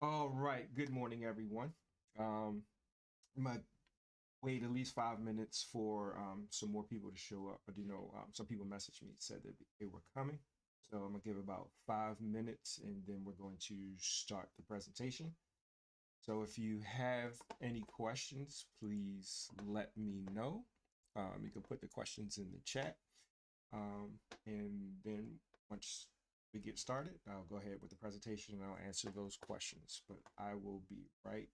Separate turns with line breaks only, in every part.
All right. Good morning, everyone. I'm gonna wait at least 5 minutes for some more people to show up. But some people messaged me said that they were coming, so I'm gonna give about 5 minutes, and then we're going to start the presentation. So if you have any questions, please let me know. You can put the questions in the chat, and then once we get started, I'll go ahead with the presentation and I'll answer those questions. But I will be right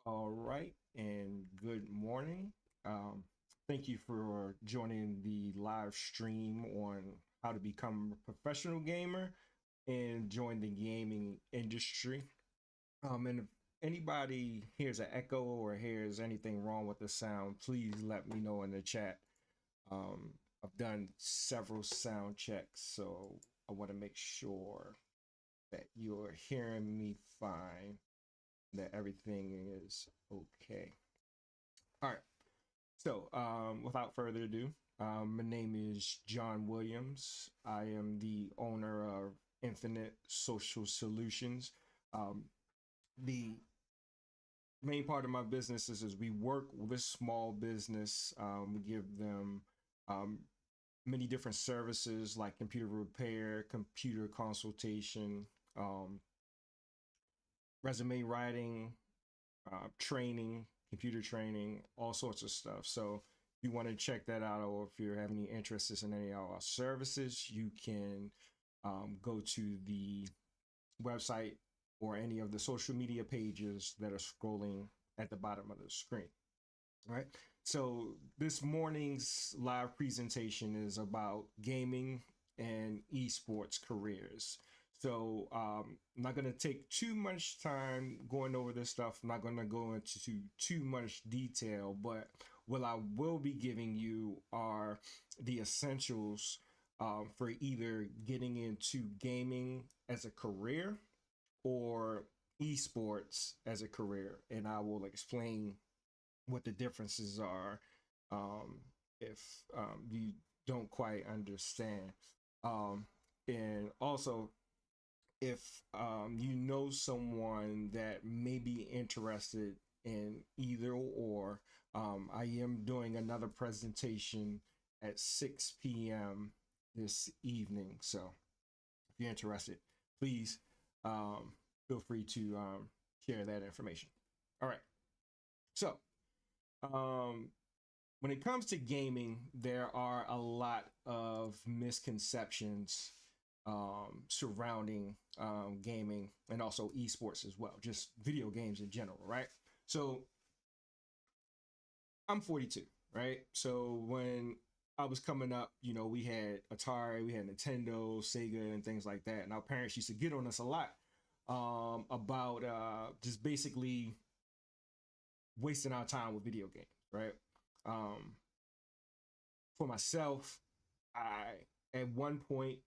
All right, and good morning. Um, Thank you for joining the live stream on how to become a professional gamer and join the gaming industry. And if anybody hears an echo or hears anything wrong with the sound, please let me know in the chat. Um, I've done several sound checks, so I want to make sure that you're hearing me fine, that everything is okay. All right. So, without further ado, my name is John Williams. I am the owner of Infinite Social Solutions. Um, the main part of my business is we work with small business. We give them um, many different services like computer repair, computer consultation, um, resume writing, training, computer training, all sorts of stuff. So if you want to check that out, or if you have any interests in any of our services, you can go to the website or any of the social media pages that are scrolling at the bottom of the screen. All right. So this morning's live presentation is about gaming and esports careers. So I'm not going to take too much time going over this stuff. I'm not going to go into too much detail, but what I will be giving you are the essentials for either getting into gaming as a career or esports as a career. And I will explain what the differences are um, if you don't quite understand. Um, and also, if you know someone that may be interested in either or, I am doing another presentation at 6 p.m. this evening. So if you're interested, please feel free to share that information. All right. So um, when it comes to gaming, there are a lot of misconceptions surrounding gaming and also esports as well, just video games in general, right? So I'm 42, right? So when I was coming up, we had Atari, we had Nintendo, Sega, and things like that. And our parents used to get on us a lot about just basically wasting our time with video games, right? Um, for myself, I at one point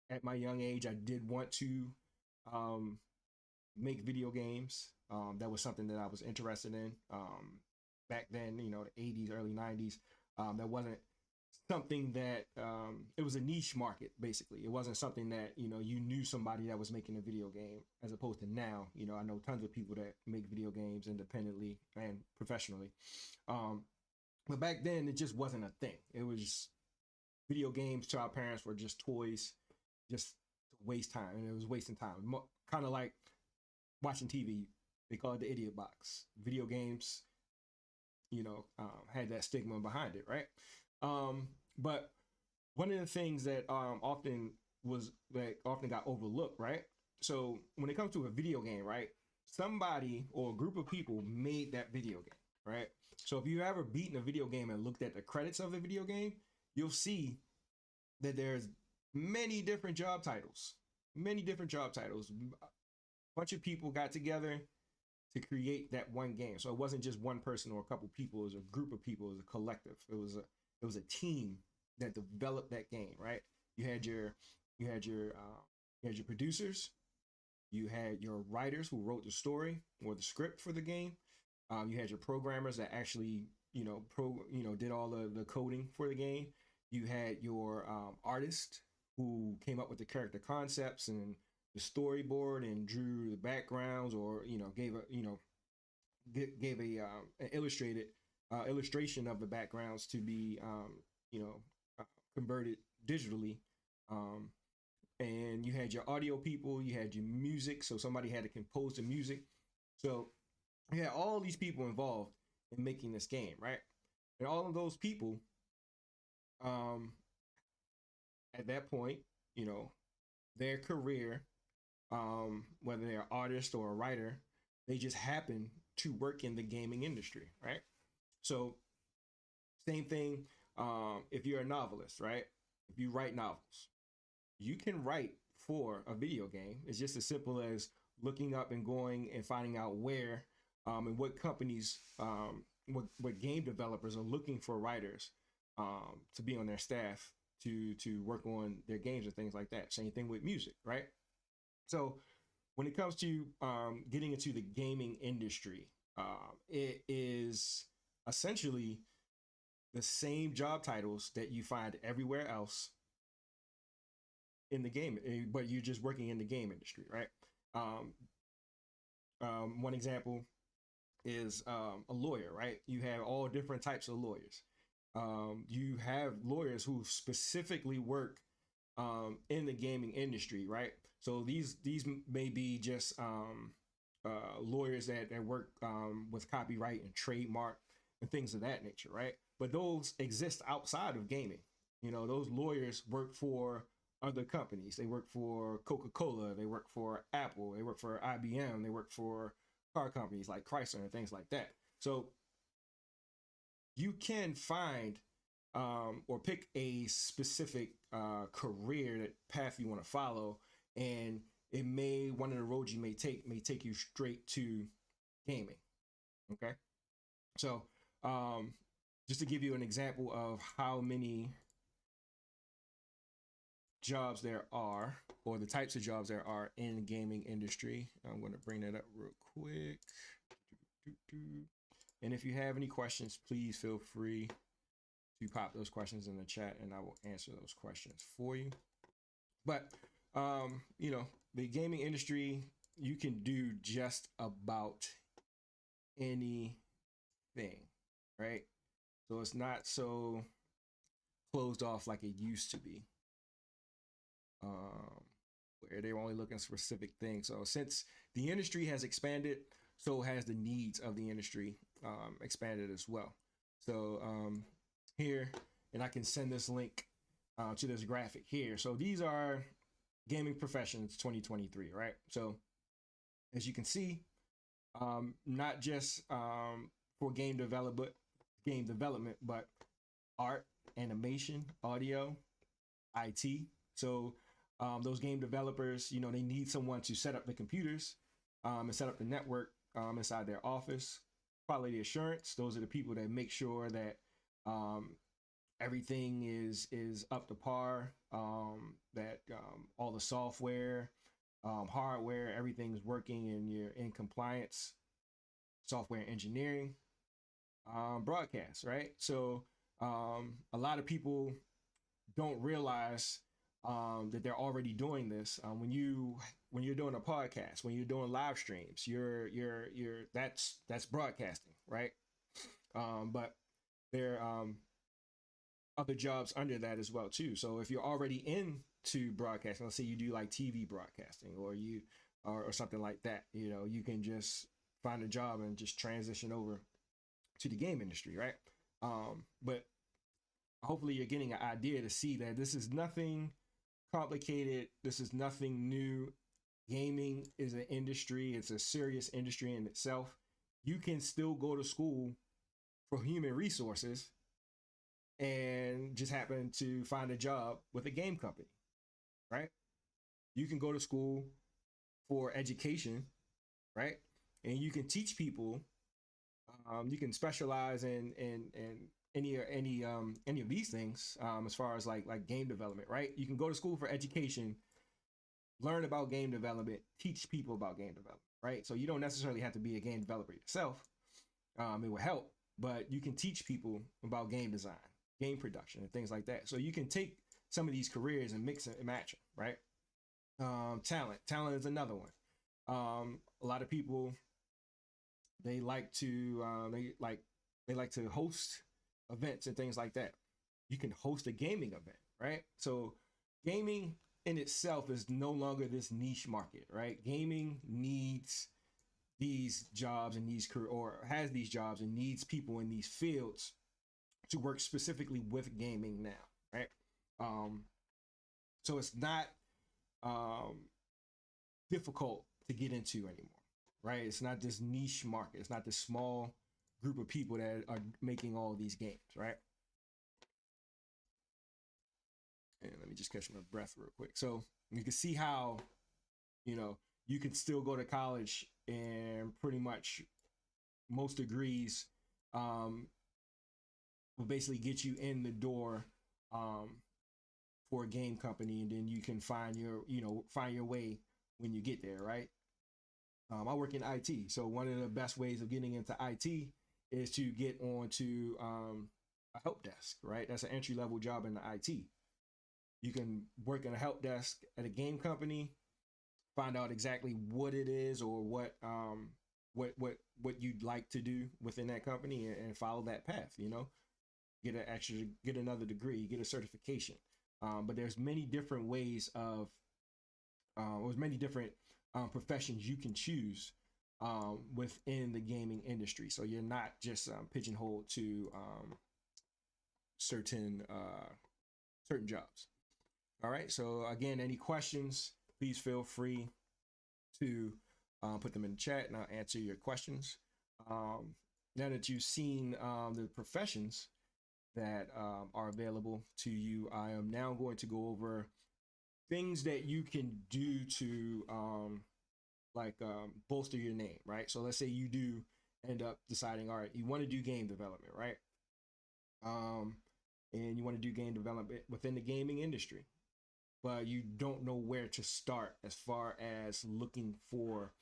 at my young age, I did want to um, make video games. That was something that I was interested in back then. The 80s, early 90s. That wasn't something that it was a niche market. Basically, it wasn't something that you knew somebody that was making a video game, as opposed to now. I know tons of people that make video games independently and professionally. But back then, it just wasn't a thing. It was video games to our parents were just toys, just to waste time, and it was wasting time. Kind of like watching TV. They call it the idiot box. Video games, had that stigma behind it, right? But one of the things that often got overlooked, right? So when it comes to a video game, right, somebody or a group of people made that video game, right? So if you ever beaten a video game and looked at the credits of the video game, you'll see that there's many different job titles. Many different job titles. A bunch of people got together to create that one game. So it wasn't just one person or a couple people. It was a group of people. It was a collective. It was a team that developed that game. Right. You had your producers. You had your writers who wrote the story or the script for the game. You had your programmers that actually did all the coding for the game. You had your artist who came up with the character concepts and the storyboard and drew the backgrounds, or gave a an illustrated illustration of the backgrounds to be converted digitally. And you had your audio people, you had your music, so somebody had to compose the music. So you had all these people involved in making this game, right? And all of those people, at that point, their career, whether they're an artist or a writer, they just happen to work in the gaming industry, right? So same thing, if you're a novelist, right? If you write novels, you can write for a video game. It's just as simple as looking up and going and finding out where and what companies, what game developers are looking for writers to be on their staff to work on their games and things like that. Same thing with music, right? So when it comes to getting into the gaming industry, it is essentially the same job titles that you find everywhere else in the game, but you're just working in the game industry, right? One example is a lawyer, right? You have all different types of lawyers. You have lawyers who specifically work in the gaming industry, right? So these may be just lawyers that work with copyright and trademark and things of that nature, right? But those exist outside of gaming. You know, those lawyers work for other companies. They work for Coca-Cola, they work for Apple, they work for IBM, they work for car companies like Chrysler and things like that. So you can find or pick a specific career that path you want to follow, and one of the roads you may take you straight to gaming. Okay, so just to give you an example of how many jobs there are, or the types of jobs there are in the gaming industry, I'm going to bring that up real quick. And if you have any questions, please feel free to pop those questions in the chat and I will answer those questions for you. But you know, the gaming industry, you can do just about anything, right? So it's not so closed off like it used to be, where they were only looking for specific things. So since the industry has expanded, so has the needs of the industry expanded as well. So here, and I can send this link to this graphic here. So these are gaming professions 2023, right? So as you can see, not just for game development, but art, animation, audio, IT. So those game developers, you know, they need someone to set up the computers and set up the network inside their office. Quality assurance, those are the people that make sure that everything is up to par, that all the software, hardware, everything's working and you're in compliance. Software engineering, broadcast, right? So a lot of people don't realize that they're already doing this. When you're doing a podcast, when you're doing live streams, that's broadcasting, right? But there are other jobs under that as well too. So if you're already into broadcasting, let's say you do like TV broadcasting or something like that, you know, you can just find a job and just transition over to the game industry, right? But hopefully you're getting an idea to see that this is nothing complicated. This is nothing new. Gaming is an industry. It's a serious industry in itself. You can still go to school for human resources and just happen to find a job with a game company, right? You can go to school for education, right? And you can teach people. You can specialize in any of these things, as far as like game development, right? You can go to school for education, learn about game development, teach people about game development, right? So you don't necessarily have to be a game developer yourself. It will help, but you can teach people about game design, game production, and things like that. So you can take some of these careers and mix and match them, right? Talent is another one. A lot of people, they like to host events and things like that. You can host a gaming event, right? So gaming in itself is no longer this niche market, right? Gaming needs these jobs and has these jobs and needs people in these fields to work specifically with gaming now, right? So it's not difficult to get into anymore, right? It's not this niche market. It's not this small group of people that are making all these games, right? And let me just catch my breath real quick. So you can see how, you know, you can still go to college and pretty much most degrees will basically get you in the door for a game company, and then you can find your way when you get there, right? I work in IT, so one of the best ways of getting into IT is to get onto a help desk, right? That's an entry level job in the IT. You can work in a help desk at a game company, find out exactly what it is or what you'd like to do within that company, and follow that path. Get another degree, get a certification. But there's many different ways of there's many different professions you can choose within the gaming industry. So you're not just pigeonholed to certain jobs. All right. So again, any questions, please feel free to put them in the chat, and I'll answer your questions. Now that you've seen the professions that are available to you, I am now going to go over things that you can do to bolster your name, right? So let's say you do end up deciding, all right, you want to do game development, right? And you want to do game development within the gaming industry, but you don't know where to start as far as looking for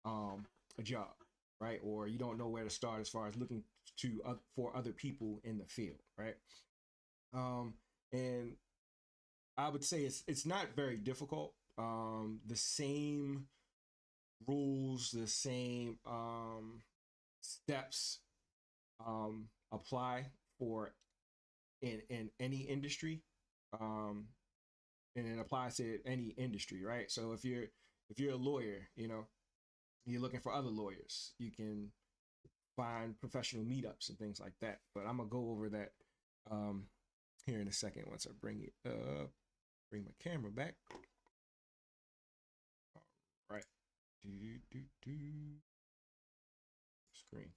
a job, right? Or you don't know where to start as far as looking for other people in the field, right? And I would say it's not very difficult. The same rules, the same steps apply for in any industry, and it applies to any industry, right? So if you're a lawyer, you're looking for other lawyers, you can find professional meetups and things like that. But I'm gonna go over that here in a second once I bring my camera back. All right. Screen.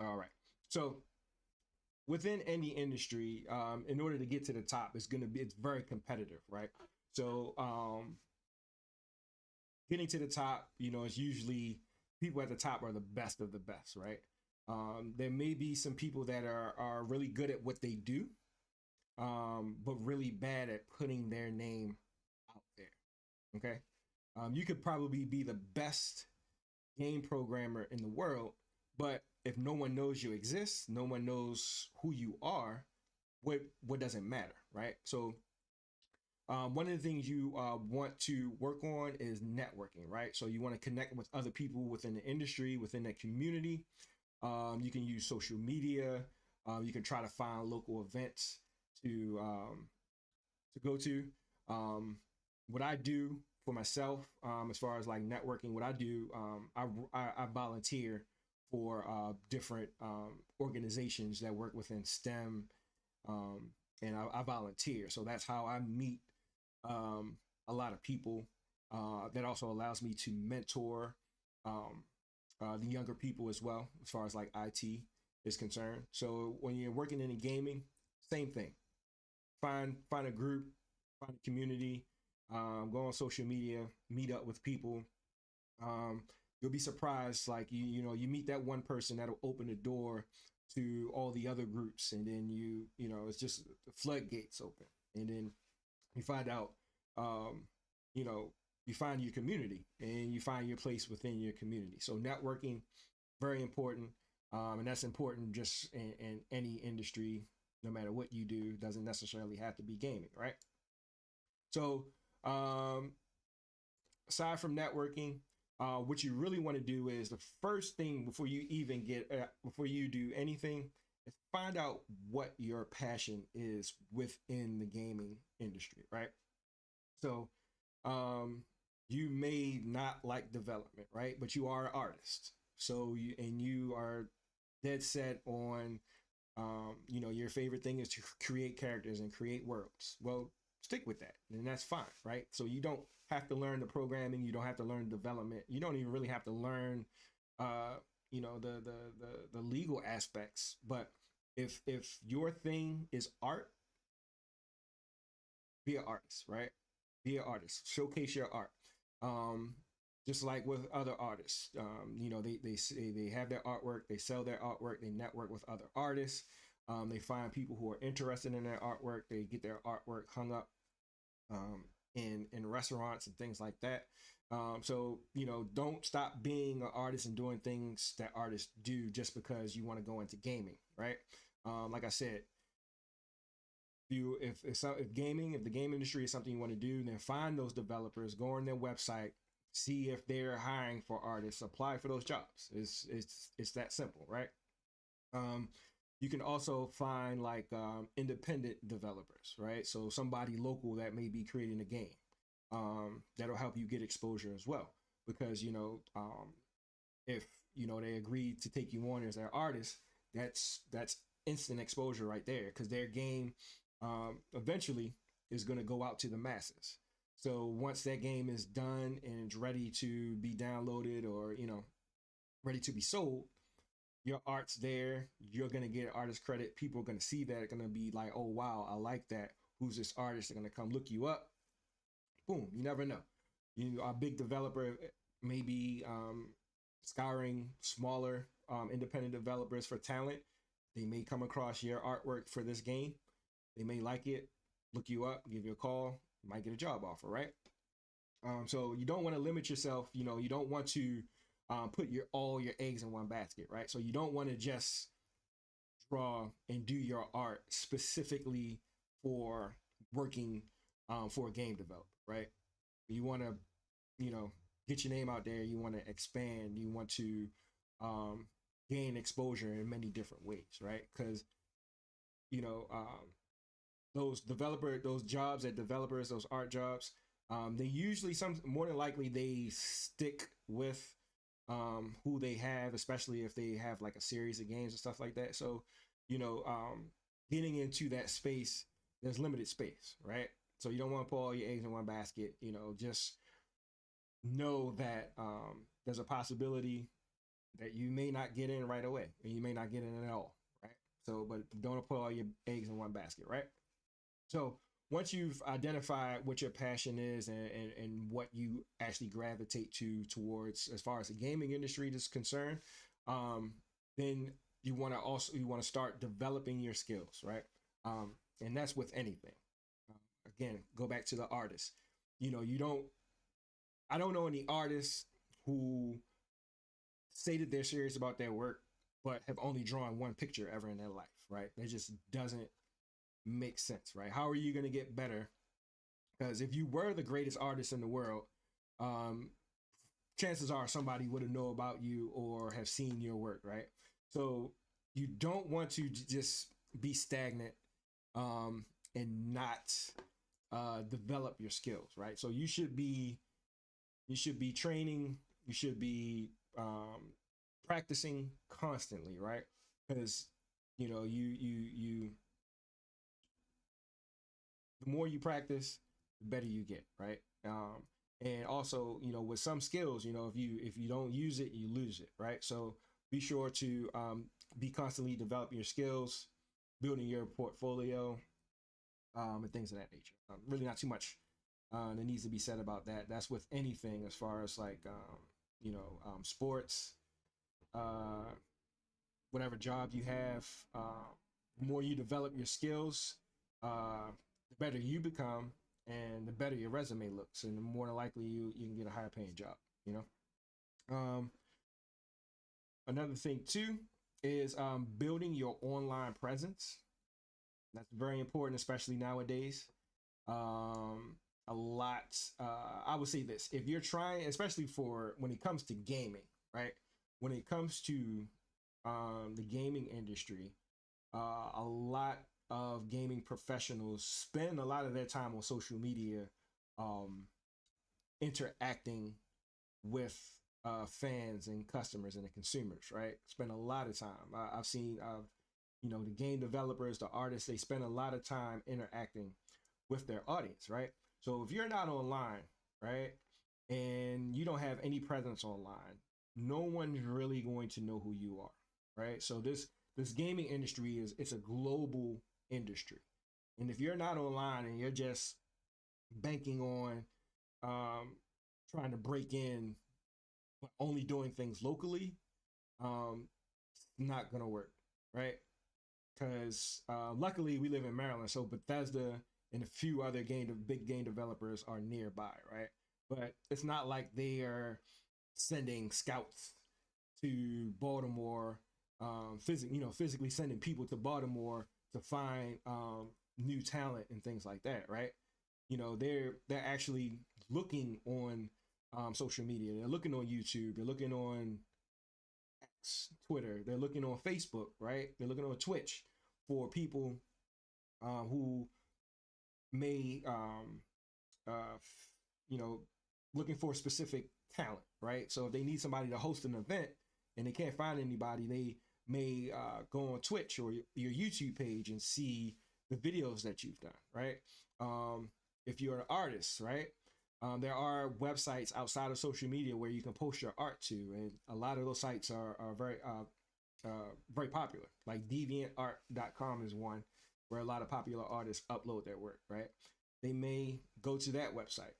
All right. So within any industry, in order to get to the top, it's very competitive, right? So getting to the top, it's usually people at the top are the best of the best, right? There may be some people that are really good at what they do, but really bad at putting their name out there. Okay. You could probably be the best game programmer in the world, but if no one knows you exist, no one knows who you are, what doesn't matter, right? So one of the things you want to work on is networking, right? So you want to connect with other people within the industry, within that community. You can use social media. You can try to find local events to go to. What I do for myself, as far as like networking, what I do, I volunteer for different organizations that work within STEM, and I volunteer. So that's how I meet a lot of people. That also allows me to mentor the younger people as well, as far as like IT is concerned. So when you're working in gaming, same thing. Find a group, find a community, go on social media, meet up with people. You'll be surprised, like you meet that one person that'll open the door to all the other groups, and then it's just the floodgates open, and then you find out, you find your community and you find your place within your community. So networking, very important, and that's important just in any industry, no matter what you do. Doesn't necessarily have to be gaming, right? So aside from networking, what you really want to do is the first thing before you do anything is find out what your passion is within the gaming industry, right? So you may not like development, right? But you are an artist. So you are dead set on You know, your favorite thing is to create characters and create worlds. Well, stick with that, and that's fine, right? So you don't have to learn the programming, you don't have to learn development, you don't even really have to learn, uh, you know, the legal aspects. But if your thing is art, be an artist, right? Be an artist. Showcase your art. Um, just like with other artists, you know, they have their artwork, they sell their artwork, they network with other artists. They find people who are interested in their artwork. They get their artwork hung up in restaurants and things like that. So you know, don't stop being an artist and doing things that artists do just because you want to go into gaming, right? Like I said, if gaming, if the game industry is something you want to do, then find those developers, go on their website, see if they're hiring for artists, apply for those jobs. It's that simple, right? um you can also find like independent developers, right? So somebody local that may be creating a game, that'll help you get exposure as well, because you know, if you know they agree to take you on as their artist, that's instant exposure right there, because their game eventually is going to go out to the masses. So once that game is done and it's ready to be downloaded, or you know, ready to be sold, your art's there, you're going to get artist credit, people are going to see that, going to be like, oh wow, I like that, who's this artist? They're going to come look you up. Boom, you never know. You, a big developer, maybe scouring smaller independent developers for talent. They may come across your artwork for this game. They may like it, look you up, give you a call, you might get a job offer, right? So you don't want to limit yourself. You know, you don't want to put your all your eggs in one basket, right? So you don't want to just draw and do your art specifically for working for a game developer, right? You want to, you know, get your name out there. You want to expand. You want to um, gain exposure in many different ways, right? Because you know, those jobs at developers, those art jobs, they usually, some more than likely they stick with who they have, especially if they have like a series of games and stuff like that. So you know, getting into that space, there's limited space, right? So you don't want to put all your eggs in one basket. You know, just know that there's a possibility that you may not get in right away, and you may not get in at all, right? So, but don't put all your eggs in one basket, right? So once you've identified what your passion is, and what you actually gravitate to towards as far as the gaming industry is concerned, then you want to start developing your skills, right? And that's with anything. Again, go back to the artist. You know, I don't know any artists who say that they're serious about their work but have only drawn one picture ever in their life, right? That just doesn't make sense, right? How are you going to get better? Because if you were the greatest artist in the world, um, chances are somebody would have know about you or have seen your work, right? So you don't want to just be stagnant and not develop your skills, right? So you should be training, you should be practicing constantly, right? Because you know, you the more you practice, the better you get, right? And also, you know, with some skills, you know, if you don't use it, you lose it, right? So be sure to be constantly developing your skills, building your portfolio, and things of that nature. Really, not too much that needs to be said about that. That's with anything, as far as like you know, sports, uh, whatever job you have. The more you develop your skills, the better you become, and the better your resume looks, and the more than likely you can get a higher paying job. You know, another thing too is building your online presence. That's very important, especially nowadays. A lot. I would say this: if you're trying, especially for when it comes to gaming, right? When it comes to the gaming industry, a lot of gaming professionals spend a lot of their time on social media, um, interacting with fans and customers and the consumers, right? Spend a lot of time. I've seen the game developers, the artists, they spend a lot of time interacting with their audience, right? So if you're not online, right, and you don't have any presence online, no one's really going to know who you are, right? So this gaming industry it's a global industry, and if you're not online and you're just banking on um, trying to break in, but only doing things locally, it's not gonna work, right? Because luckily we live in Maryland, so Bethesda and a few other big game developers are nearby, right? But it's not like they are sending scouts to Baltimore, physically sending people to Baltimore to find new talent and things like that, right? They're actually looking on social media. They're looking on YouTube. They're looking on X, Twitter. They're looking on Facebook, right? They're looking on Twitch for people who may, you know, looking for specific talent, right? So if they need somebody to host an event and they can't find anybody, they may go on Twitch or your YouTube page and see the videos that you've done, right? If you're an artist, right? There are websites outside of social media where you can post your art to, and a lot of those sites are very popular. Like DeviantArt.com is one where a lot of popular artists upload their work, right? They may go to that website,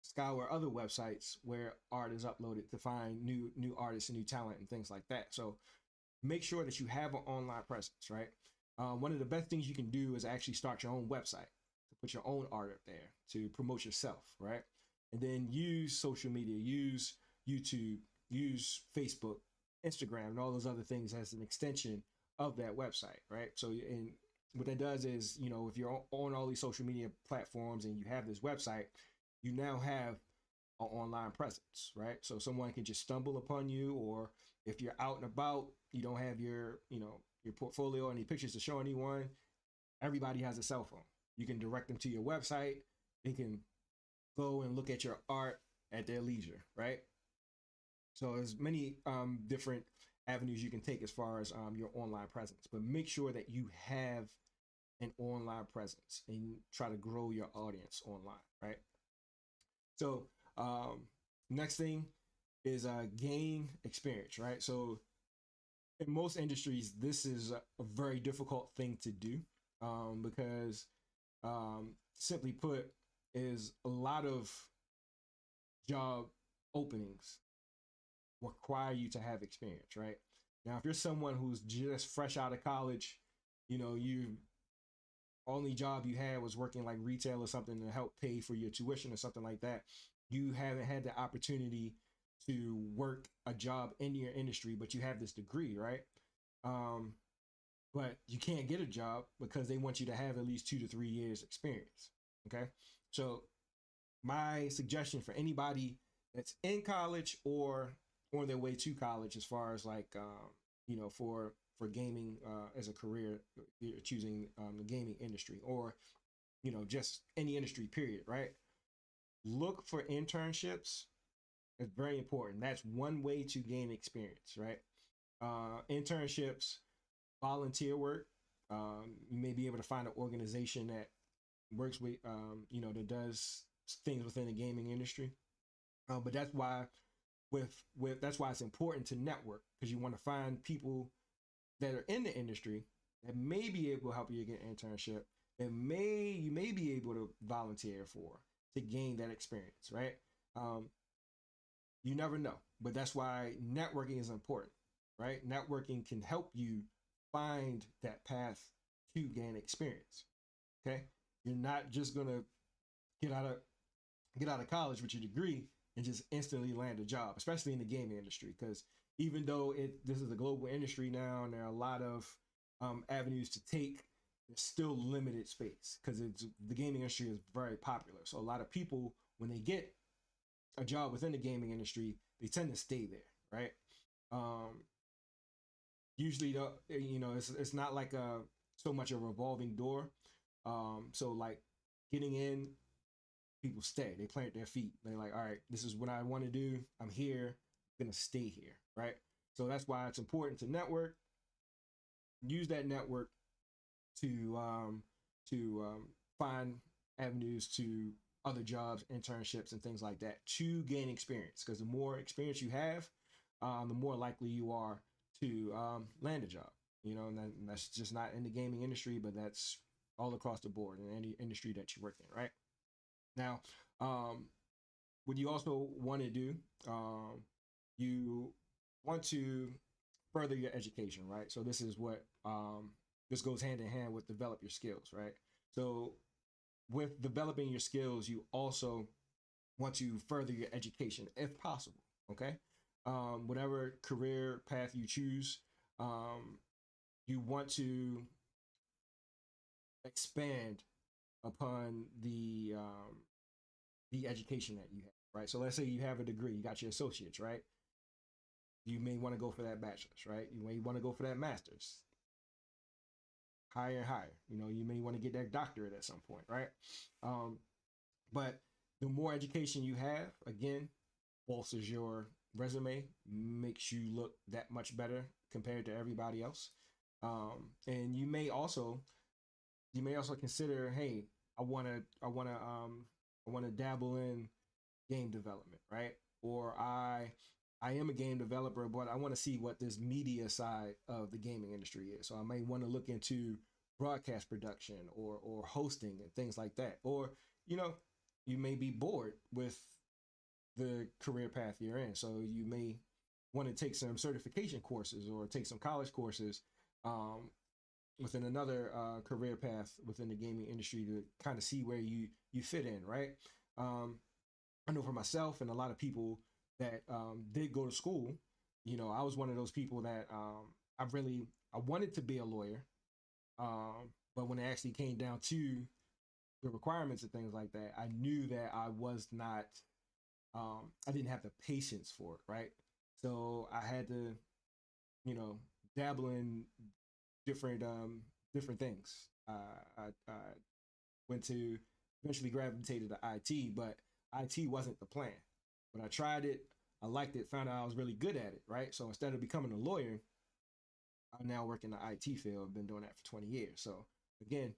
scour other websites where art is uploaded to find new artists and new talent and things like that. So make sure that you have an online presence, right? One of the best things you can do is actually start your own website to put your own art up there to promote yourself, right? And then use social media, use YouTube, use Facebook, Instagram, and all those other things as an extension of that website, right? So, and what that does is, if you're on all these social media platforms and you have this website, you now have an online presence, right? So someone can just stumble upon you, or if you're out and about, you don't have your portfolio, any pictures to show anyone. Everybody has a cell phone. You can direct them to your website. They can go and look at your art at their leisure, right? So there's many different avenues you can take as far as your online presence, but make sure that you have an online presence and try to grow your audience online, right? So next thing is game experience, right? So in most industries, this is a very difficult thing to do because simply put, is a lot of job openings require you to have experience, right? Now, if you're someone who's just fresh out of college, you only job you had was working like retail or something to help pay for your tuition or something like that. You haven't had the opportunity to work a job in your industry, but you have this degree, right? But you can't get a job because they want you to have at least 2 to 3 years experience. Okay. So my suggestion for anybody that's in college or on their way to college, as far as like, for gaming as a career, you're choosing the gaming industry, or, just any industry period, right? Look for internships. It's very important. That's one way to gain experience, right? Internships, volunteer work. You may be able to find an organization that works with, that does things within the gaming industry. But that's why that's why it's important to network, because you want to find people that are in the industry that may be able to help you get an internship, that you may be able to volunteer for to gain that experience, right? You never know, but that's why networking is important, right? Networking can help you find that path to gain experience. Okay, you're not just gonna get out of college with your degree and just instantly land a job, especially in the gaming industry, because even though this is a global industry now and there are a lot of avenues to take, there's still limited space because the gaming industry is very popular. So a lot of people, when they get a job within the gaming industry, they tend to stay there, right? Usually, it's not like so much a revolving door. So like getting in, people stay. They plant their feet. They're like, all right, this is what I want to do. I'm here. I'm gonna stay here, right? So that's why it's important to network. use that network to find avenues to other jobs, internships, and things like that to gain experience. Because the more experience you have, the more likely you are to land a job. And that's just not in the gaming industry, but that's all across the board in any industry that you work in, right? Now, what you also want to do, you want to further your education, right? So this is what this goes hand in hand with develop your skills, right? So with developing your skills, you also want to further your education if possible. Okay, whatever career path you choose, you want to expand upon the education that you have, right? So let's say you have a degree, you got your associates, right? You may want to go for that bachelor's, right? You may want to go for that master's, higher and higher. You may want to get that doctorate at some point, right? But the more education you have, again, bolsters your resume, makes you look that much better compared to everybody else. And you may also consider, hey, I want to dabble in game development, right? Or I am a game developer, but I want to see what this media side of the gaming industry is. So I may want to look into broadcast production or hosting and things like that. Or you may be bored with the career path you're in, so you may want to take some certification courses or take some college courses within another career path within the gaming industry to kind of see where you fit in, right? I know for myself and a lot of people that did go to school, I was one of those people that I wanted to be a lawyer, but when it actually came down to the requirements and things like that, I knew that I was not, I didn't have the patience for it, right? So I had to, dabble in different things. I went to eventually gravitated to IT, but IT wasn't the plan. But I tried it, I liked it, found out I was really good at it, right? So instead of becoming a lawyer, I now work in the IT field. I've been doing that for 20 years. So again,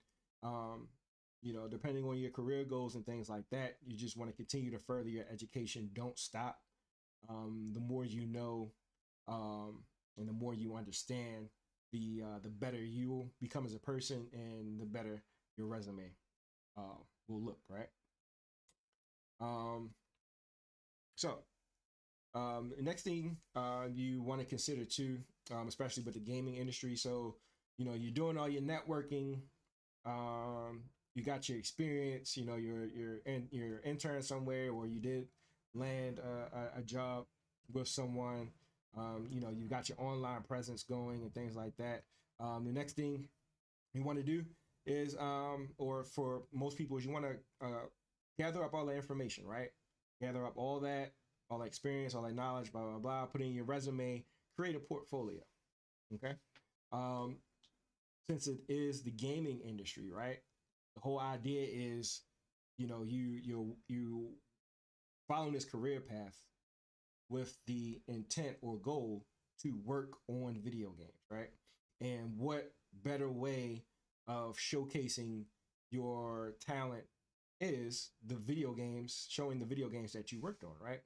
depending on your career goals and things like that, you just want to continue to further your education. Don't stop. The more you know, and the more you understand, the better you will become as a person, and the better your resume will look, right? Um, so the next thing you want to consider too, especially with the gaming industry. So you're doing all your networking. You got your experience. You're intern somewhere, or you did land a job with someone. You got your online presence going and things like that. The next thing you want to do is, or for most people, is you want to gather up all the information, right? Gather up all that experience, all that knowledge, blah, blah, blah, put it in your resume, create a portfolio. Okay. Since it is the gaming industry, right? The whole idea is, you following this career path with the intent or goal to work on video games, right? And what better way of showcasing your talent is the video games, showing the video games that you worked on, right?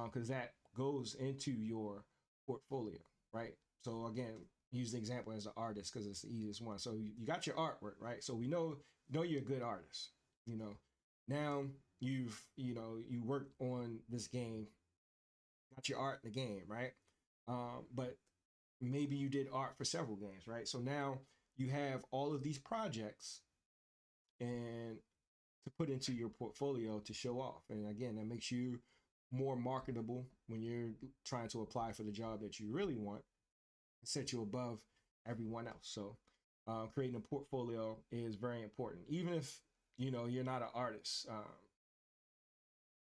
Because that goes into your portfolio, right? So again, use the example as an artist because it's the easiest one. So you got your artwork, right? So we know you're a good artist. Now you worked on this game, got your art in the game, right? But maybe you did art for several games, right? So now you have all of these projects and to put into your portfolio to show off. And again, that makes you more marketable when you're trying to apply for the job that you really want, set you above everyone else. So creating a portfolio is very important. Even if you're not an artist,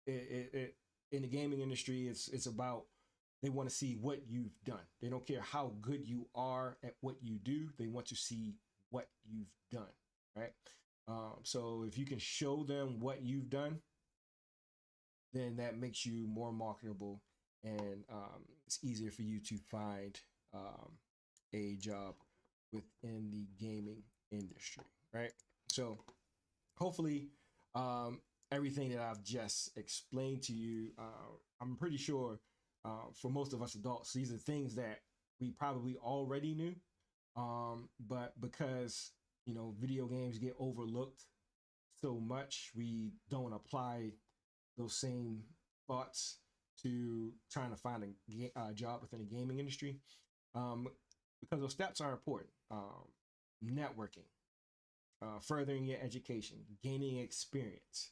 in the gaming industry, it's about, they want to see what you've done. They don't care how good you are at what you do. They want to see what you've done, right? So if you can show them what you've done, then that makes you more marketable, and it's easier for you to find a job within the gaming industry, right? So hopefully, everything that I've just explained to you, I'm pretty sure for most of us adults, these are things that we probably already knew, but because video games get overlooked so much, we don't apply those same thoughts to trying to find a job within the gaming industry, um, because those steps are important. Networking, furthering your education, gaining experience,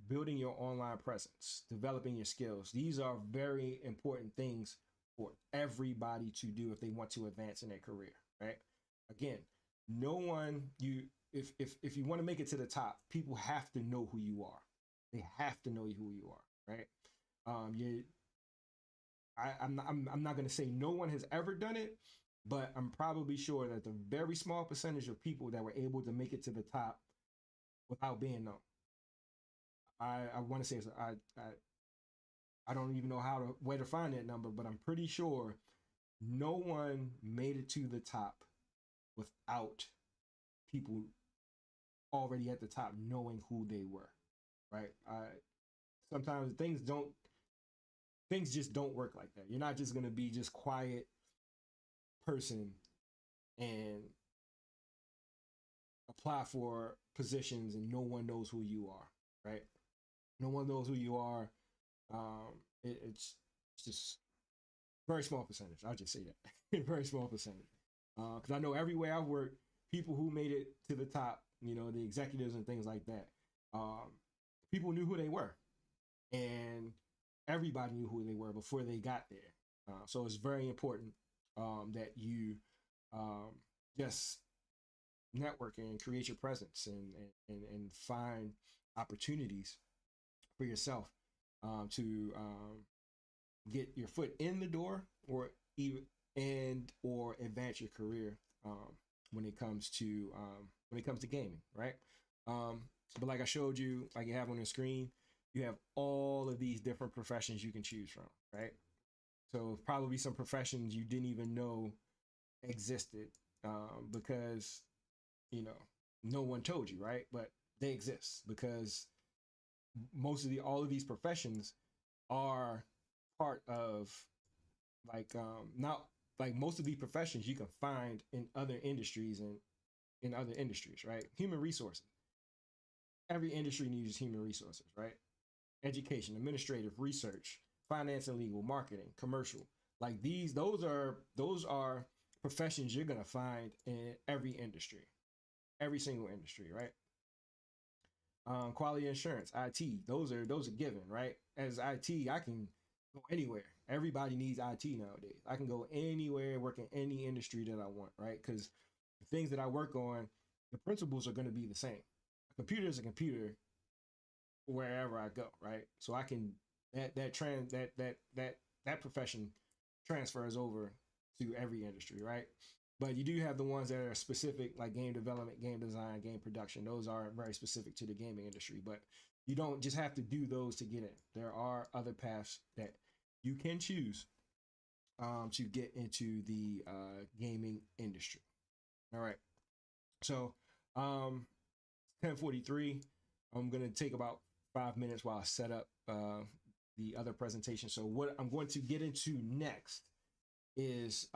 building your online presence, developing your skills. These are very important things for everybody to do if they want to advance in their career, right? Again, no one you if you want to make it to the top, people have to know who you are. They have to know who you are, right? You I'm not going to say no one has ever done it, but I'm probably sure that the very small percentage of people that were able to make it to the top without being known. I want to say I don't even know where to find that number, but I'm pretty sure no one made it to the top without people already at the top knowing who they were, right? Sometimes things just don't work like that. You're not just gonna be just quiet person and apply for positions and no one knows who you are, right? No one knows who you are. It's just very small percentage. I'll just say that. Very small percentage. Because I know everywhere I've worked, people who made it to the top, the executives and things like that, people knew who they were. And everybody knew who they were before they got there. So it's very important that you just network and create your presence and find opportunities for yourself to get your foot in the door or advance your career when it comes to gaming, right? But like I showed you, like you have on the screen, you have all of these different professions you can choose from, right? So probably some professions you didn't even know existed because no one told you, right? But they exist because all of these professions are part of not like most of these professions you can find in other industries and in other industries, right? Human resources. Every industry needs human resources, right? Education, administrative, research, finance and legal, marketing, commercial. Like those are professions you're gonna find in every industry, every single industry, right? Quality assurance, IT, those are given, right? As IT, I can go anywhere. Everybody needs IT nowadays. I can go anywhere, work in any industry that I want, right? Because the things that I work on, the principles are going to be the same. A computer is a computer wherever I go, right? So I can that profession transfers over to every industry, right? But you do have the ones that are specific, like game development, game design, game production. Those are very specific to the gaming industry. But you don't just have to do those to get in. There are other paths that you can choose to get into the gaming industry. All right. So 10:43. I'm gonna take about 5 minutes while I set up the other presentation. So what I'm going to get into next is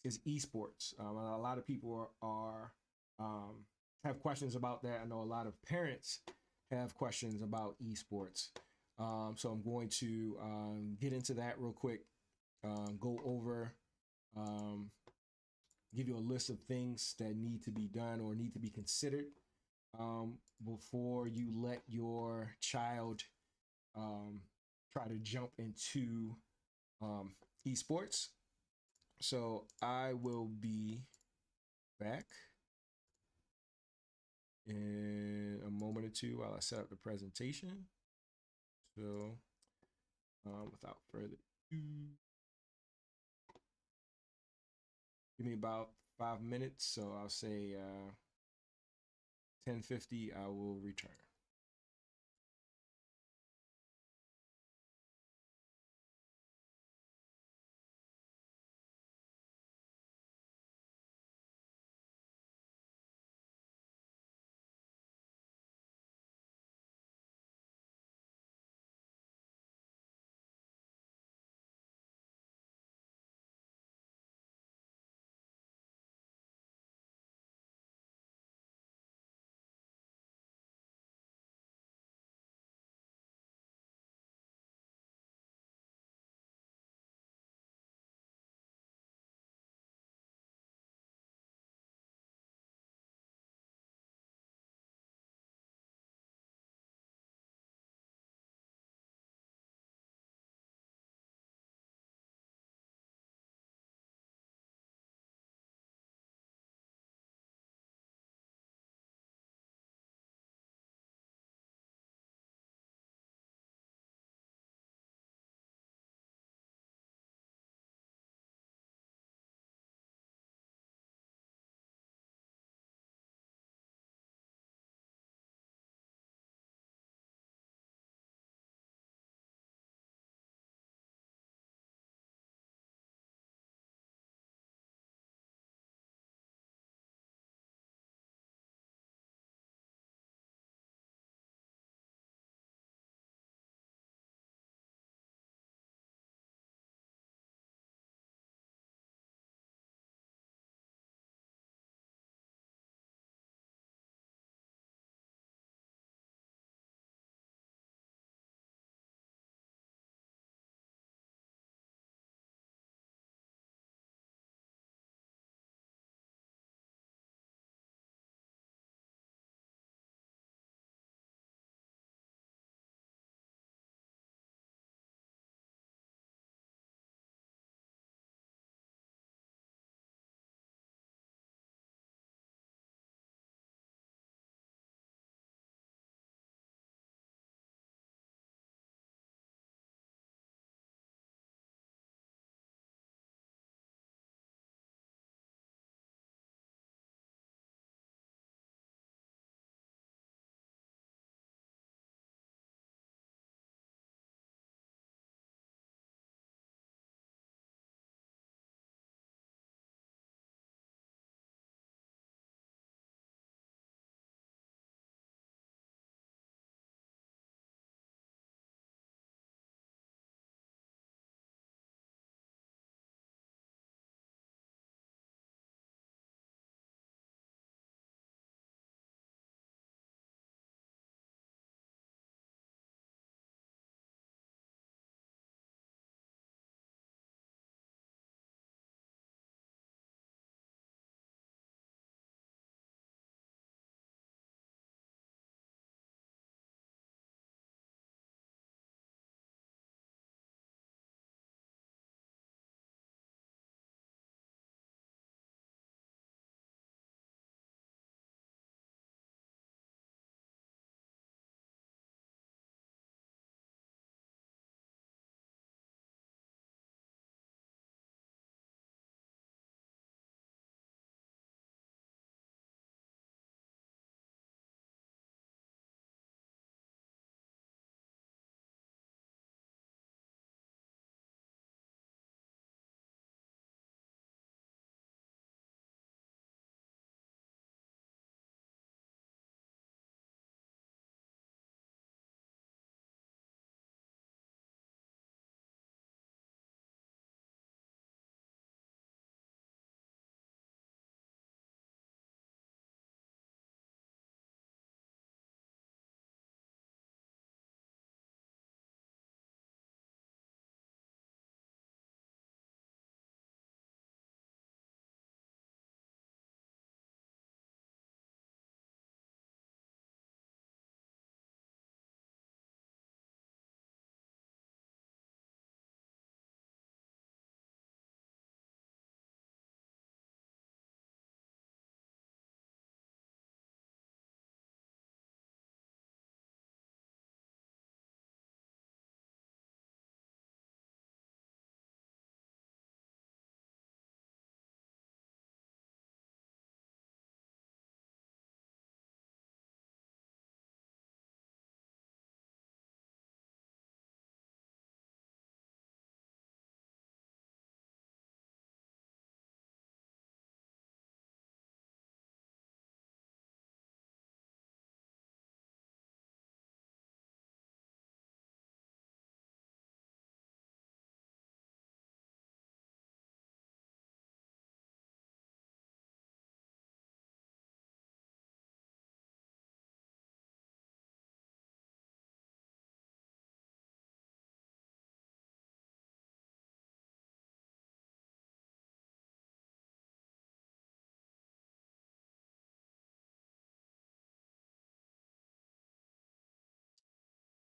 eSports. A lot of people are have questions about that. I know a lot of parents have questions about eSports. So I'm going to get into that real quick. Go over, give you a list of things that need to be done or need to be considered before you let your child try to jump into eSports. So I will be back in a moment or two while I set up the presentation. So without further ado, give me about 5 minutes. So I'll say 10:50, I will return.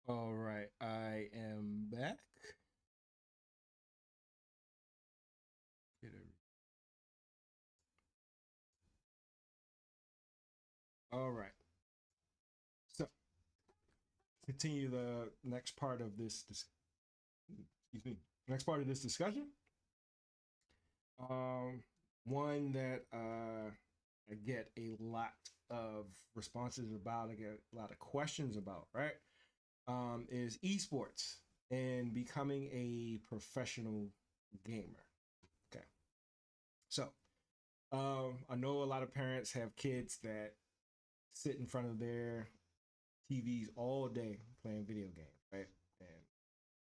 All right, I am back. All right. So continue the next part of excuse me. Next part of this discussion. Um, one that I get a lot of responses about, I get a lot of questions about, right? Is eSports and becoming a professional gamer. Okay. So, I know a lot of parents have kids that sit in front of their TVs all day playing video games, right? And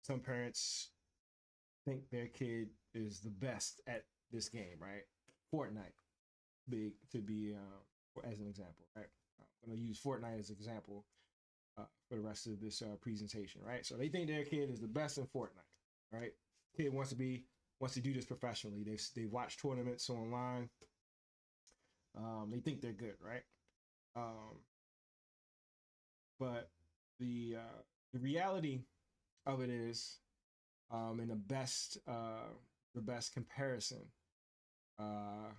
some parents think their kid is the best at this game, right? Fortnite, big to be as an example, right? I'm going to use Fortnite as an example for the rest of this presentation, right? So they think their kid is the best in Fortnite, right? Kid wants to do this professionally. They've watched tournaments online. They think they're good, right? Um, but the reality of it is, and the best comparison, uh,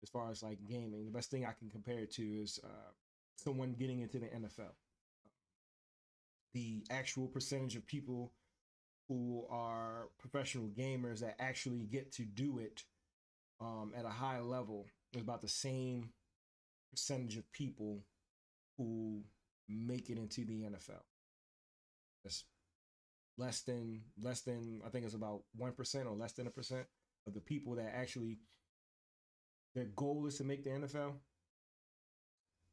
as far as like gaming, the best thing I can compare it to is someone getting into the NFL. The actual percentage of people who are professional gamers that actually get to do it at a high level is about the same percentage of people who make it into the NFL. That's less than I think it's about 1% or less than a percent of the people that actually their goal is to make the NFL.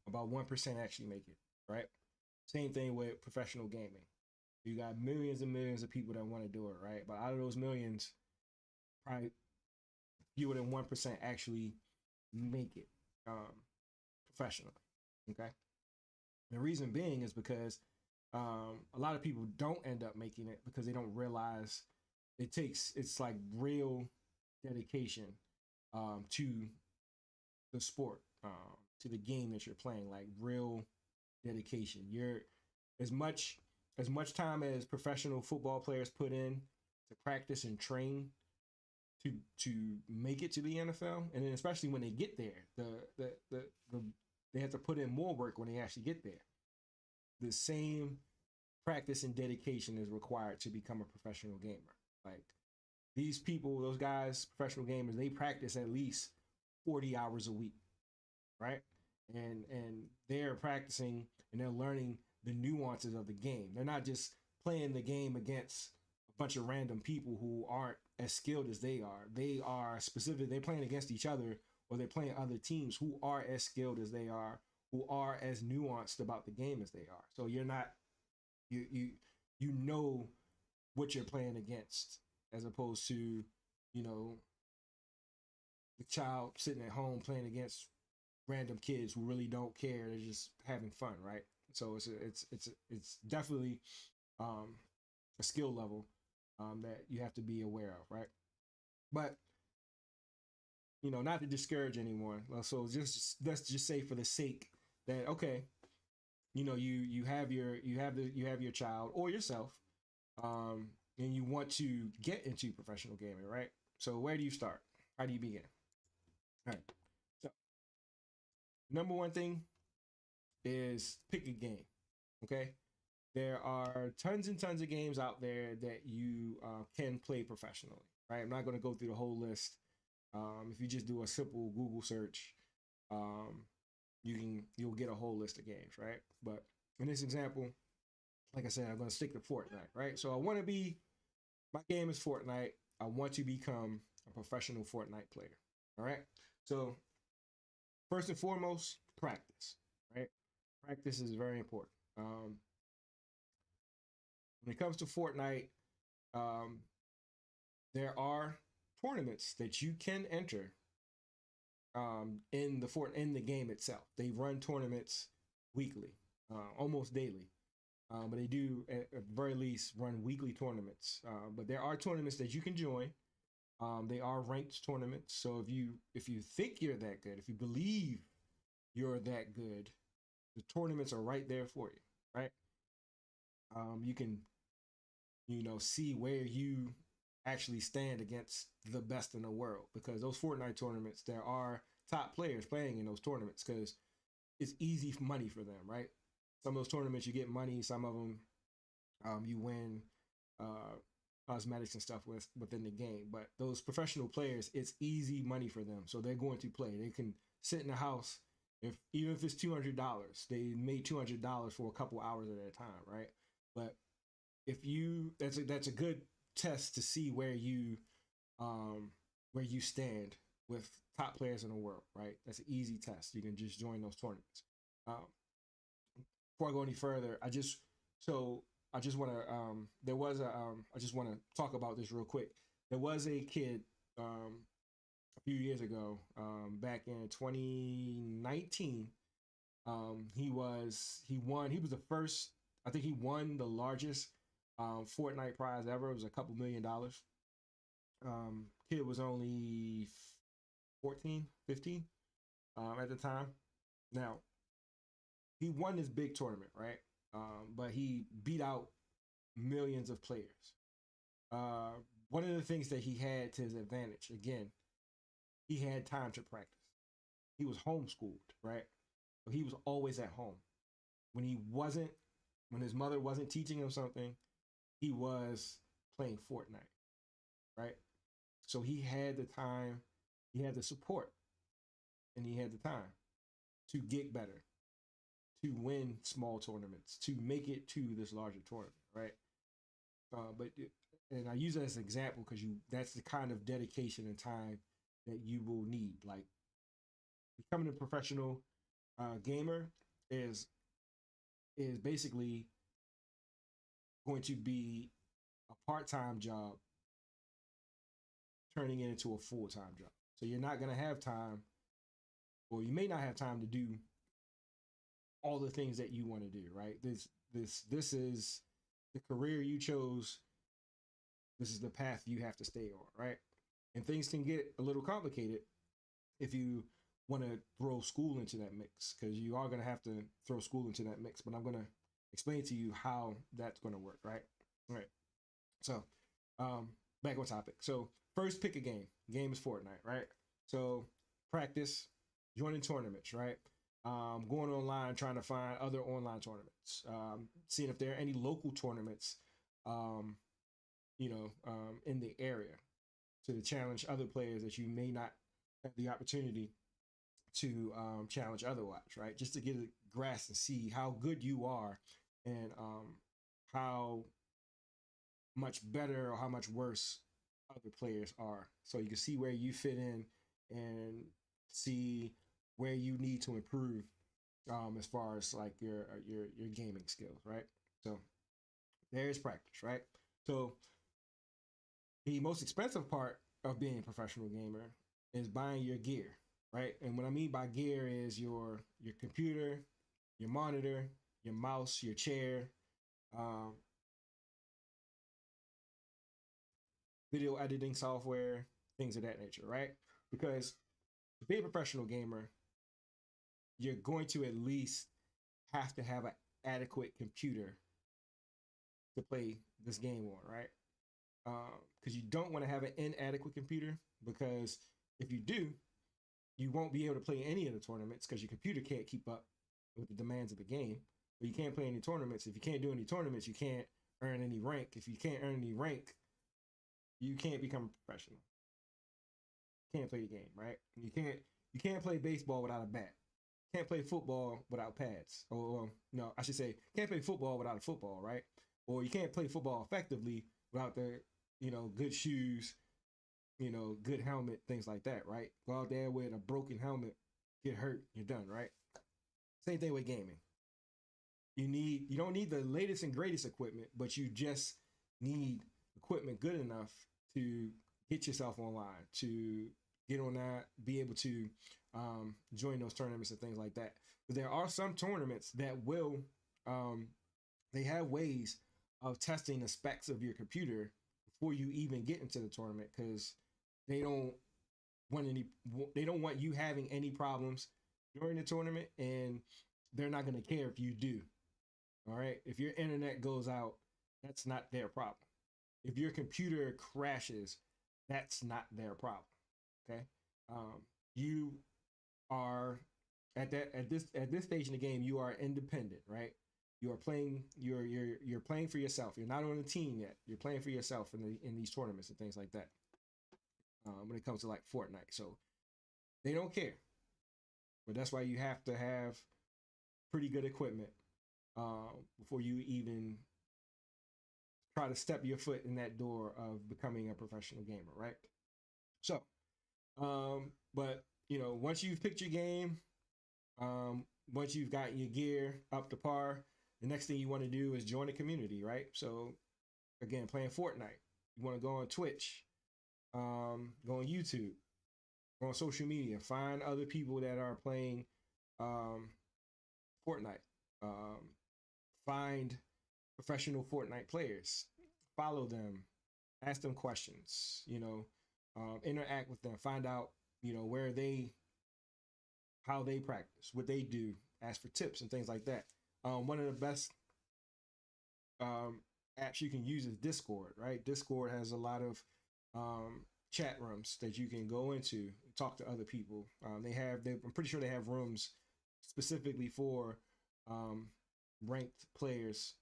About 1% actually make it, right? Same thing with professional gaming. You got millions and millions of people that want to do it, right? But out of those millions, probably fewer than 1% actually make it professionally. Okay. The reason being is because a lot of people don't end up making it because they don't realize it's like real dedication to the sport, to the game that you're playing, like real dedication. You're as much as much time as professional football players put in to practice and train to make it to the NFL, and then especially when they get there, the they have to put in more work when they actually get there. The same practice and dedication is required to become a professional gamer. Like these people, those guys, professional gamers, they practice at least 40 hours a week, right? And they're practicing and they're learning the nuances of the game. They're not just playing the game against a bunch of random people who aren't as skilled as they are. They are specific. They're playing against each other, or they're playing other teams who are as skilled as they are, who are as nuanced about the game as they are. So you're not you you know what you're playing against, as opposed to the child sitting at home playing against random kids who really don't care. They're just having fun, right? So it's definitely a skill level that you have to be aware of, right? But not to discourage anyone. So just let's just say for the sake that okay, you have your child or yourself, and you want to get into professional gaming, right? So where do you start? How do you begin? All right. So number one thing is pick a game. Okay. There are tons and tons of games out there that you can play professionally, right? I'm not going to go through the whole list. If you just do a simple Google search, um, you'll get a whole list of games, right? But in this example, like I said, I'm going to stick to Fortnite, right? So my game is Fortnite. I want to become a professional Fortnite player. All right. So first and foremost, practice, right? Practice is very important. When it comes to Fortnite, um, there are tournaments that you can enter in the game itself. They run tournaments weekly, almost daily. But they do at the very least run weekly tournaments. But there are tournaments that you can join. They are ranked tournaments. So if you think you're that good, if you believe you're that good, the tournaments are right there for you, right? you can, see where you actually stand against the best in the world, because those Fortnite tournaments, there are top players playing in those tournaments because it's easy money for them, right? Some of those tournaments you get money, some of them you win uh, cosmetics and stuff within the game. But those professional players, it's easy money for them, so they're going to play. They can sit in the house, if even if it's $200, they made $200 for a couple hours of their time, right? But if you, that's a good test to see where you stand with top players in the world, right? That's an easy test. You can just join those tournaments. Um, Before I go any further, I just want to there was a I just want to talk about this real quick. There was a kid a few years ago, back in 2019. He was the first. I think he won the largest Fortnite prize ever. It was a couple $1 million. Kid was only 14, 15 at the time. Now, he won this big tournament, right? But he beat out millions of players. One of the things that he had to his advantage, again, he had time to practice. He was homeschooled, right? So he was always at home. When his mother wasn't teaching him something, he was playing Fortnite, right? So he had the time, he had the support, and he had the time to get better, to win small tournaments, to make it to this larger tournament, right? And I use that as an example because that's the kind of dedication and time that you will need. Like, becoming a professional gamer is basically going to be a part-time job turning it into a full-time job. So you're not going to have time, or you may not have time to do all the things that you want to do, right? This is the career you chose. This is the path you have to stay on, right? And things can get a little complicated if you want to throw school into that mix, because you are going to have to throw school into that mix. But I'm going to explain to you how that's going to work, right? All right. So, back on topic. So, first, pick a game. Game is Fortnite, right? So, practice, joining tournaments, right? Going online, trying to find other online tournaments, seeing if there are any local tournaments, in the area, to challenge other players that you may not have the opportunity to challenge otherwise, right? Just to get a grasp and see how good you are, and how much better or how much worse other players are, so you can see where you fit in and see where you need to improve, as far as like your gaming skills, right? So there's practice, right? So the most expensive part of being a professional gamer is buying your gear, right? And what I mean by gear is your computer, your monitor, your mouse, your chair, um, video editing software, things of that nature, right? Because to be a professional gamer, you're going to at least have to have an adequate computer to play this game on, right? Because you don't want to have an inadequate computer, because if you do, you won't be able to play any of the tournaments because your computer can't keep up with the demands of the game. But you can't play any tournaments. If you can't do any tournaments, you can't earn any rank. If you can't earn any rank, you can't become a professional. You can't play the game, right? You can't play baseball without a bat. Can't play football without pads. Or no, I should say can't play football without a football, right? Or you can't play football effectively without the good shoes, good helmet, things like that, right? Go out there with a broken helmet, get hurt, you're done, right? Same thing with gaming. You don't need the latest and greatest equipment, but you just need equipment good enough to get yourself online, to get on that, be able to join those tournaments and things like that. But there are some tournaments that will, they have ways of testing the specs of your computer before you even get into the tournament, because they don't they don't want you having any problems during the tournament, and they're not going to care if you do. All right. If your internet goes out, that's not their problem. If your computer crashes, that's not their problem. Okay. You are at this stage in the game, you are independent, right? You are playing. You're playing for yourself. You're not on a team yet. You're playing for yourself in these tournaments and things like that. When it comes to like Fortnite, so they don't care. But that's why you have to have pretty good equipment before you even try to step your foot in that door of becoming a professional gamer, right? So, but once you've picked your game, once you've gotten your gear up to par, the next thing you want to do is join a community, right? So, again, playing Fortnite, you want to go on Twitch, go on YouTube, go on social media, find other people that are playing Fortnite, find professional Fortnite players, follow them, ask them questions, interact with them, find out, how they practice, what they do, ask for tips and things like that. One of the best apps you can use is Discord, right? Discord has a lot of chat rooms that you can go into and talk to other people. I'm pretty sure they have rooms specifically for ranked players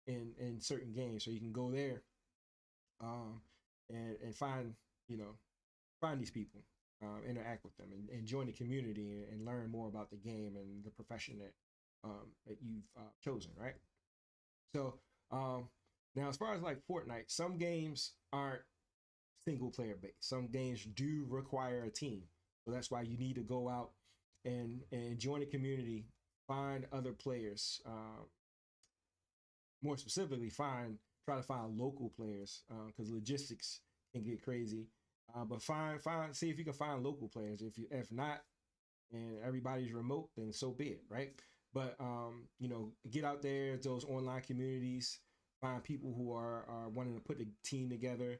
in certain games, so you can go there and find these people, interact with them, and join the community and learn more about the game and the profession that you've chosen, right? So now, as far as like Fortnite, some games aren't single player based. Some games do require a team, so that's why you need to go out and join a community, find other players. More specifically, try to find local players, because logistics can get crazy. But see if you can find local players. If not, and everybody's remote, then so be it, right? But get out there, those online communities, find people who are wanting to put the team together.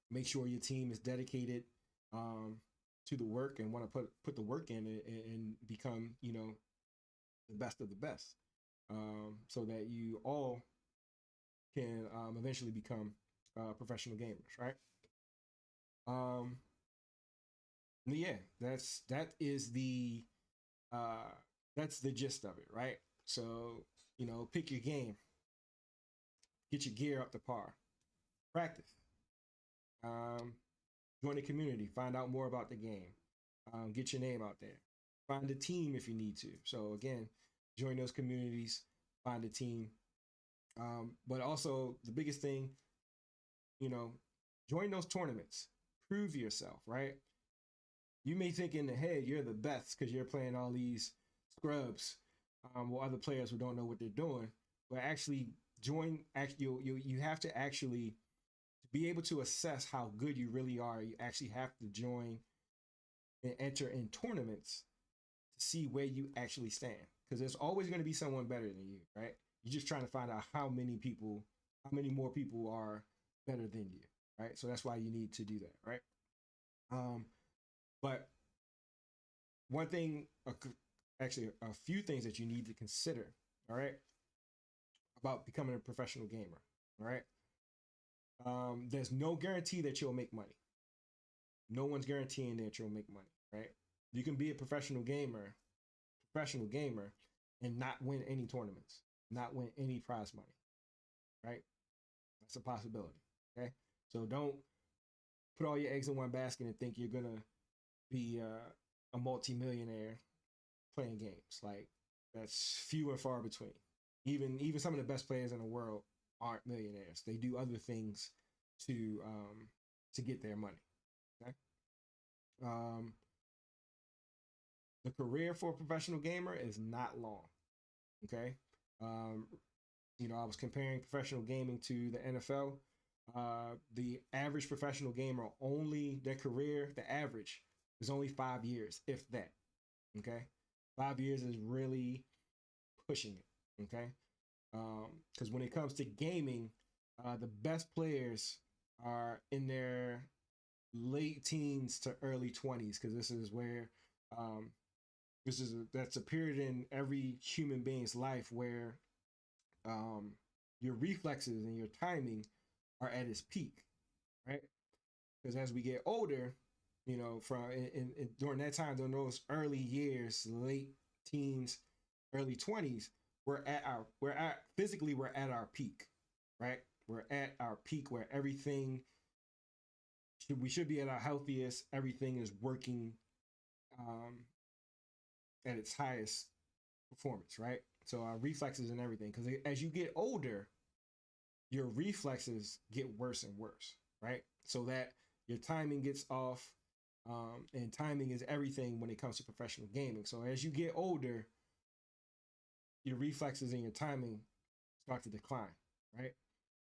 Make sure your team is dedicated to the work and want to put the work in and become the best of the best, so that you all can eventually become professional gamers, right? Yeah, that's the gist of it, right? So pick your game, get your gear up to par, practice, join the community, find out more about the game, get your name out there, find a team if you need to. So again, join those communities, find a team, but also the biggest thing, join those tournaments, prove yourself, right? You may think in the head you're the best because you're playing all these scrubs, or other players who don't know what they're doing, but actually you have to actually, to be able to assess how good you really are, you actually have to join and enter in tournaments to see where you actually stand, because there's always going to be someone better than you, right? You're just trying to find out how many more people are better than you, right? So that's why you need to do that, right? But one thing, actually a few things that you need to consider, all right, about becoming a professional gamer, all right? There's no guarantee that you'll make money. No one's guaranteeing that you'll make money, right? You can be a professional gamer, and not win any tournaments, not win any prize money, right? That's a possibility, okay? So don't put all your eggs in one basket and think you're gonna be a multi-millionaire playing games. Like, that's few and far between. Even some of the best players in the world aren't millionaires. They do other things to get their money. Okay. The career for a professional gamer is not long. Okay. I was comparing professional gaming to the NFL. The average professional gamer, the average is only 5 years, if that. Okay. 5 years is really pushing it. Okay. Because when it comes to gaming, the best players are in their late teens to early 20s, because this is where That's a period in every human being's life where your reflexes and your timing are at its peak, right? Because as we get older, from during that time, during those early years, late teens, early 20s, we're at our peak, right? We're at our peak where we should be at our healthiest. Everything is working um, at its highest performance, right? So our reflexes and everything, because as you get older, your reflexes get worse and worse, right? So that your timing gets off, and timing is everything when it comes to professional gaming. So as you get older, your reflexes and your timing start to decline, right?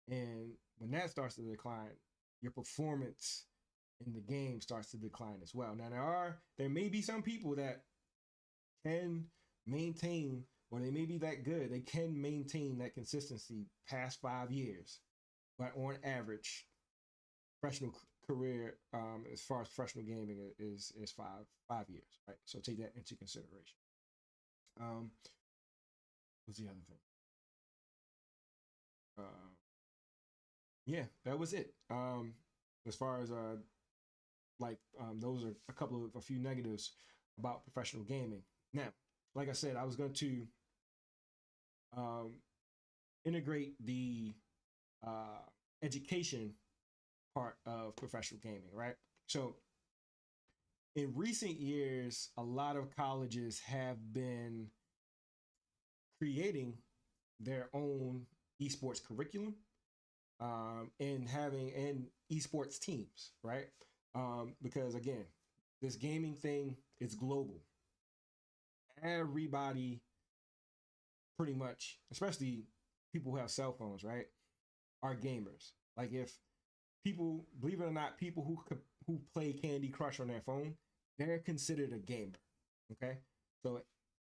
And when that starts to decline, your performance in the game starts to decline as well. Now there may be some people that can maintain, or they may be that good, they can maintain that consistency past 5 years, but on average, professional career, as far as professional gaming, is 5 years, right? So take that into consideration. What's the other thing? Yeah, that was it. As far as those are a few negatives about professional gaming. Now, like I said, I was going to integrate the education part of professional gaming, right? So in recent years, a lot of colleges have been creating their own esports curriculum, and esports teams, right? Because again, this gaming thing is global. Everybody, pretty much, especially people who have cell phones, right, are gamers. Like, if people, believe it or not, people who play Candy Crush on their phone, they're considered a gamer. Okay, so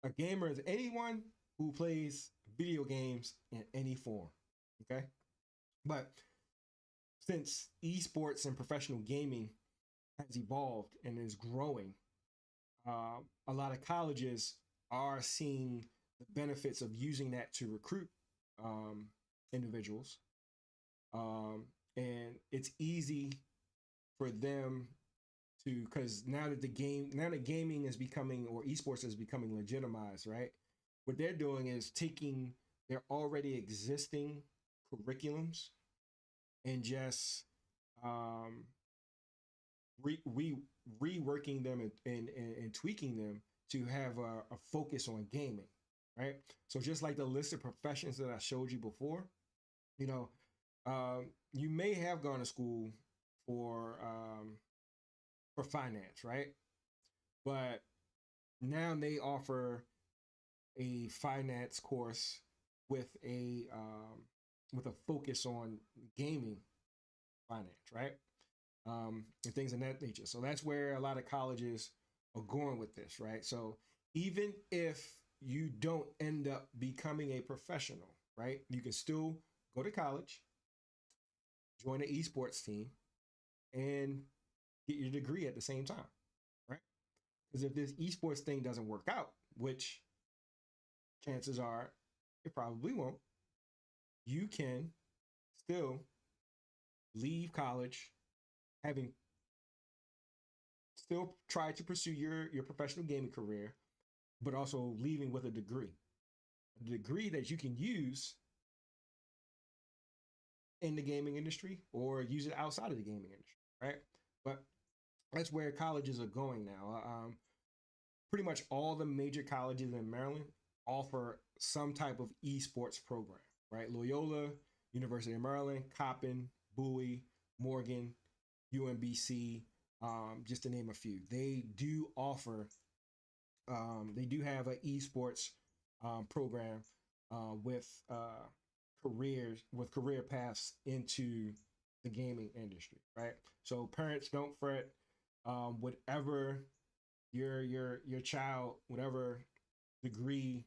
a gamer is anyone who plays video games in any form. Okay, but since esports and professional gaming has evolved and is growing, a lot of colleges are seeing the benefits of using that to recruit individuals, and it's easy for them to, because now that gaming is becoming, or esports is becoming legitimized, right? What they're doing is taking their already existing curriculums and just reworking them and tweaking them to have a focus on gaming, right? So just like the list of professions that I showed you before, you may have gone to school for finance, right? But now they offer a finance course with a focus on gaming finance, right? And things of that nature. So that's where a lot of colleges are going with this, right? So even if you don't end up becoming a professional, right, you can still go to college, join an esports team, and get your degree at the same time, right? Because if this esports thing doesn't work out, which chances are it probably won't, you can still leave college having still tried to pursue your professional gaming career, but also leaving with a degree that you can use in the gaming industry or use it outside of the gaming industry, right? But that's where colleges are going now. Pretty much all the major colleges in Maryland offer some type of esports program, right? Loyola, University of Maryland, Coppin, Bowie, Morgan, UMBC, just to name a few. They do offer, they do have an esports program with career paths into the gaming industry, right? So parents, don't fret. Whatever your child, whatever degree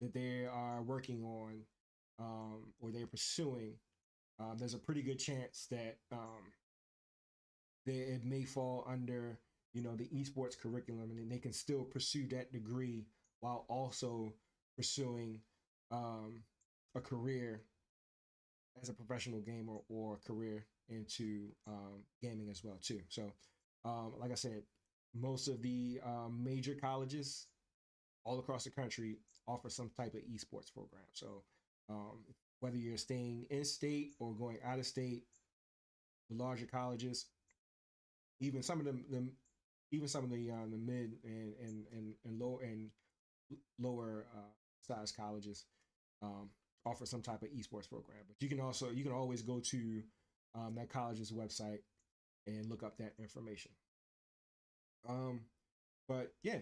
that they are working on, or they're pursuing, there's a pretty good chance that it may fall under the esports curriculum, and then they can still pursue that degree while also pursuing a career as a professional gamer or a career into gaming as well too. So, like I said, most of the major colleges all across the country offer some type of esports program. So, whether you're staying in state or going out of state, the larger colleges, even some of even some of the mid and lower size colleges offer some type of esports program. But you can always go to that college's website and look up that information. But yeah,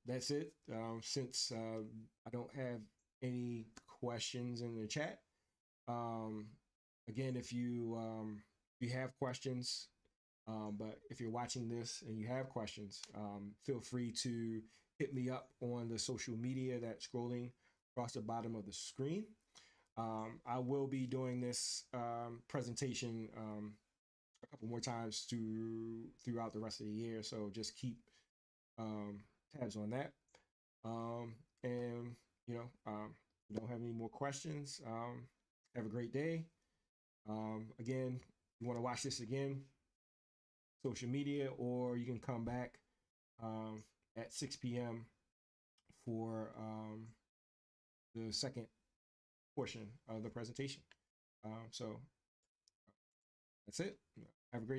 that's it. Since I don't have any questions in the chat, again, if you have questions, but if you're watching this and you have questions, feel free to hit me up on the social media that's scrolling across the bottom of the screen. I will be doing this presentation a couple more times throughout the rest of the year, so just keep tabs on that. And if you don't have any more questions, have a great day. Again, you want to watch this again, social media, or you can come back at 6 p.m. for the second portion of the presentation. So that's it. Have a great day.